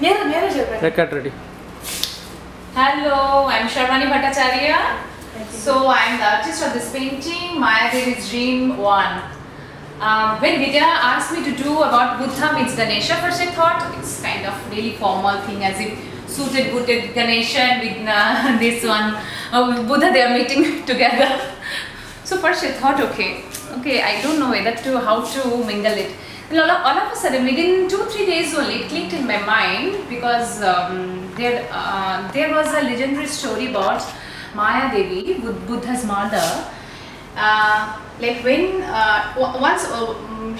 Record ready. Hello, I'm Sharmani Bhattacharya. So I'm the artist of this painting, Maya Devi's Dream 1. When Vidya asked me to do about Buddha meets Ganesha, first I thought it's kind of really formal thing, as if suited booted Ganesha and with this one Buddha, they are meeting together. So first I thought, okay, I don't know whether how to mingle it. And all of a sudden, within 2-3 days only, it clicked in my mind, because there was a legendary story about Maya Devi, Buddha's mother. Like when once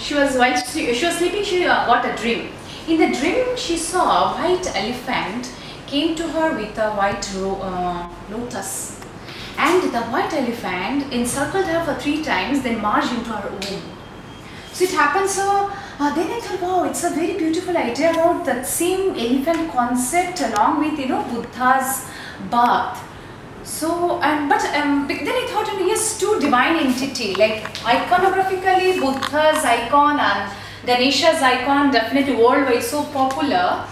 she was sleeping, she got a dream. In the dream, she saw a white elephant came to her with a white lotus, and the white elephant encircled her for 3 times, then marched into her womb. So it happened. So then I thought, wow, it's a very beautiful idea about that same elephant concept along with, you know, Buddha's birth. So then I thought, yes, 2 divine entity, like iconographically Buddha's icon and Ganesha's icon, definitely worldwide so popular.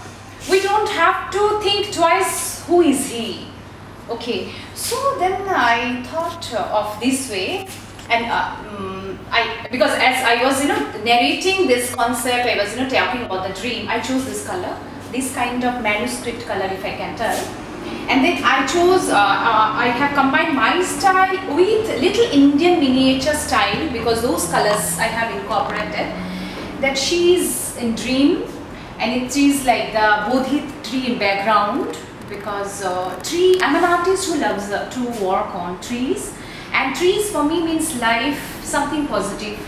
We don't have to think twice, who is he? Okay, so then I thought of this way, and because as I was, you know, narrating this concept, I was, you know, talking about the dream, I chose this color, this kind of manuscript color, if I can tell. And then I chose, I have combined my style with little Indian miniature style, because those colors I have incorporated. That she is in dream, and it is like the Bodhi tree in background, because I'm an artist who loves to work on trees, and trees for me means life, something positive.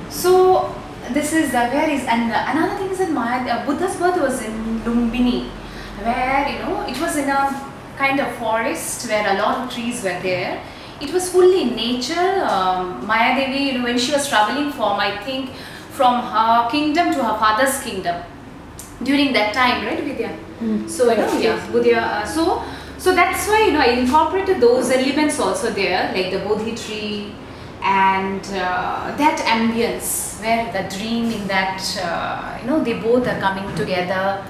So this is and another thing is that Buddha's birth was in Lumbini, where, you know, it was in a kind of forest where a lot of trees were there. It was fully in nature. Maya Devi, you know, when she was traveling I think from her kingdom to her father's kingdom during that time, right, Vidya? So, you know, yeah, Buddha. So that's why, you know, I incorporated those elements also there, like the Bodhi tree and that ambience where the dream in that, you know, they both are coming together,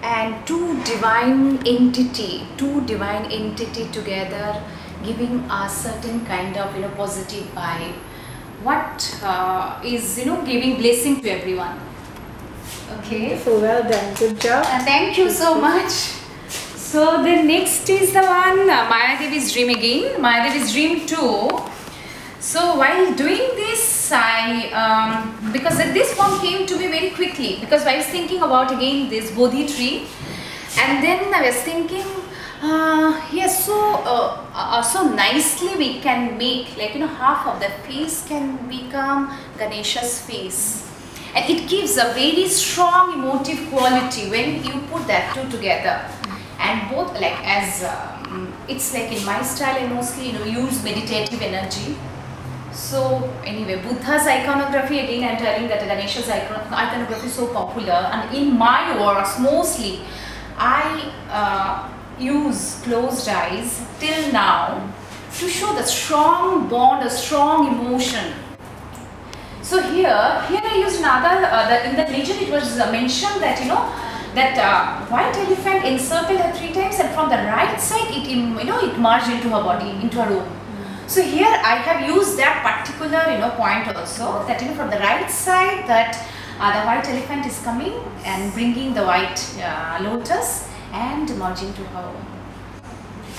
and two divine entity together, giving a certain kind of, you know, positive vibe. What is, you know, giving blessing to everyone. Okay. So well done, good job. Thank you so much. So the next is the one, Maya Devi's Dream again, Maya Devi's Dream 2. So while doing this, because this one came to me very quickly, because I was thinking about again this Bodhi tree, and then I was thinking, yes, so nicely we can make, like, you know, half of the face can become Ganesha's face, and it gives a very strong emotive quality when you put that two together. And both, like, as it's like in my style, I mostly, you know, use meditative energy. So anyway, Buddha's iconography, again I'm telling that Ganesha's iconography is so popular, and in my works mostly I use closed eyes till now to show the strong bond, a strong emotion. So here I used another, in the legend it was mentioned that, you know, that white elephant encircled her 3 times, and from the right side it, you know, it merged into her body, into her womb. So here I have used that particular, you know, point also, that, you know, from the right side that the white elephant is coming and bringing the white lotus and merging to her womb.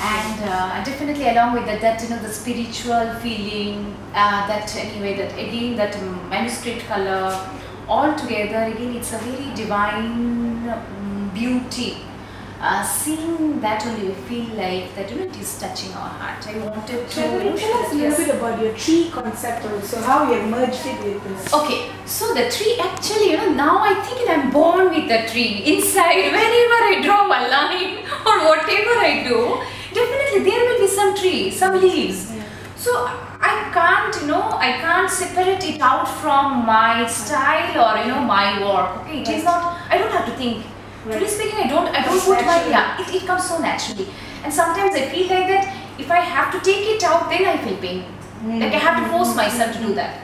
And definitely along with that, you know, the spiritual feeling, that anyway, that again, that manuscript color, all together, again, it's a very divine beauty. Seeing that only we feel like that, you know, it is touching our heart. I wanted to Tell us a little bit about your tree concept also, how you have merged it with this. Okay, so the tree actually, you know, now I think I'm born with the tree inside. Whenever I draw a line or whatever I do, definitely there will be some tree, some leaves. Yeah. So I can't, you know, I can't separate it out from my style or, you know, my work. Okay, it is not, I don't have to think. Truly speaking, I don't put my, yeah, it comes so naturally. And sometimes I feel like that if I have to take it out, then I feel pain. Like I have to force myself to do that.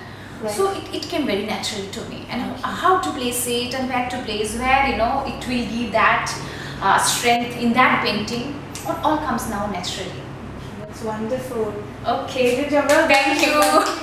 Right. So it came very naturally to me, and how to place it and where to place, where it will give that strength in that painting. It all comes now naturally. That's wonderful. Okay. Good job. Well done. Thank you.